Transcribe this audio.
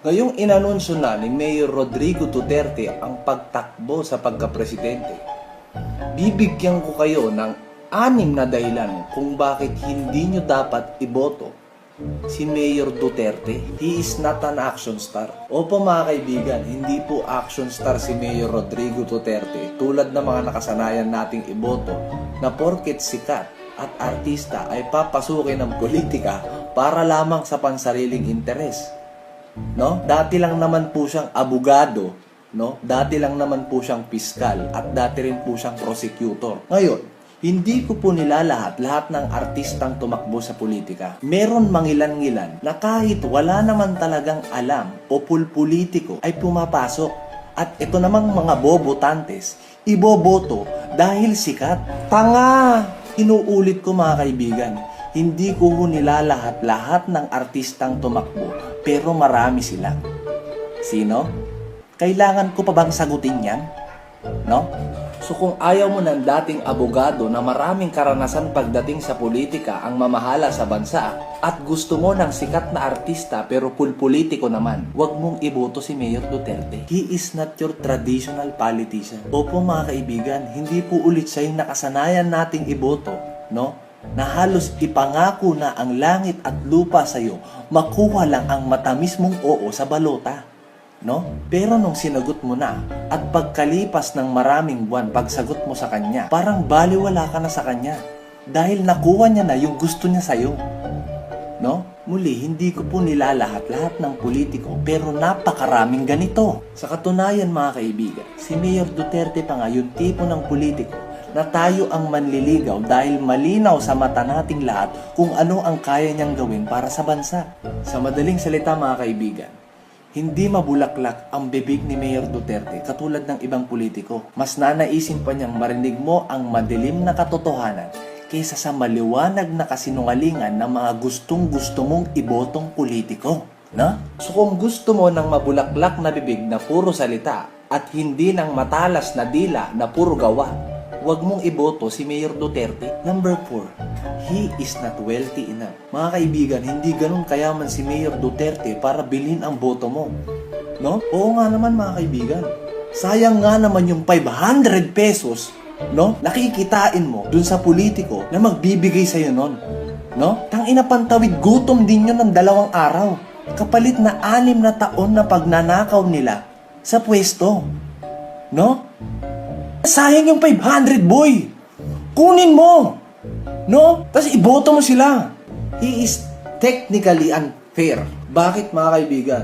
Ngayong inanunsyo na ni Mayor Rodrigo Duterte ang pagtakbo sa pagkapresidente, bibigyan ko kayo ng 6 na dahilan kung bakit hindi nyo dapat iboto si Mayor Duterte. He is not an action star. Opo mga kaibigan, hindi po action star si Mayor Rodrigo Duterte tulad ng mga nakasanayan nating iboto na porket sikat at artista ay papasukin ng politika para lamang sa pansariling interes. No? Dati lang naman po siyang abogado, no? Dati lang naman po siyang piskal at dati rin po siyang prosecutor. Ngayon, hindi ko po nilalahat lahat ng artistang tumakbo sa politika. Meron mangilan-ngilan na kahit wala naman talagang alam o pulpolitiko ay pumapasok. At ito namang mga bobotantes, iboboto dahil sikat. Tanga! Inuulit ko mga kaibigan, hindi ko nilalahat-lahat ng artistang tumakbo, pero marami sila. Sino? Kailangan ko pa bang sagutin yan? No? So kung ayaw mo ng dating abogado na maraming karanasan pagdating sa politika ang mamahala sa bansa at gusto mo ng sikat na artista pero pulpolitiko naman, huwag mong iboto si Mayor Duterte. He is not your traditional politician. Opo mga kaibigan, hindi po ulit siya yung nakasanayan nating iboto, no? Na halos ipangako na ang langit at lupa sa'yo, makuha lang ang matamis mong oo sa balota. No? Pero nung sinagot mo na at pagkalipas ng maraming buwan pagsagot mo sa kanya, parang baliwala ka na sa kanya dahil nakuha niya na yung gusto niya sa'yo. No? Muli, hindi ko po nilalahat-lahat ng politiko pero napakaraming ganito. Sa katunayan mga kaibigan, si Mayor Duterte pa nga yung tipo ng politiko na tayo ang manliligaw dahil malinaw sa mata nating lahat kung ano ang kaya niyang gawin para sa bansa. Sa madaling salita mga kaibigan, hindi mabulaklak ang bibig ni Mayor Duterte katulad ng ibang politiko. Mas nanaisin pa niyang marinig mo ang madilim na katotohanan kaysa sa maliwanag na kasinungalingan ng mga gustong-gusto mong ibotong politiko. No? So kung gusto mo ng mabulaklak na bibig na puro salita at hindi ng matalas na dila na puro gawa, huwag mong iboto si Mayor Duterte. Number 4, he is not wealthy enough. Mga kaibigan, hindi ganun kayaman si Mayor Duterte para bilhin ang boto mo. No? Oo nga naman mga kaibigan. Sayang nga naman yung 500 pesos, no? Nakikitain mo dun sa politiko na magbibigay sa'yo nun. No? Tangina pantawid, gutom din yun ng 2 araw. Kapalit na 6 na taon na pagnanakaw nila sa pwesto. No? Sayang yung 500, boy! Kunin mo! No? Tapos iboto mo sila. He is technically unfair. Bakit mga kaibigan?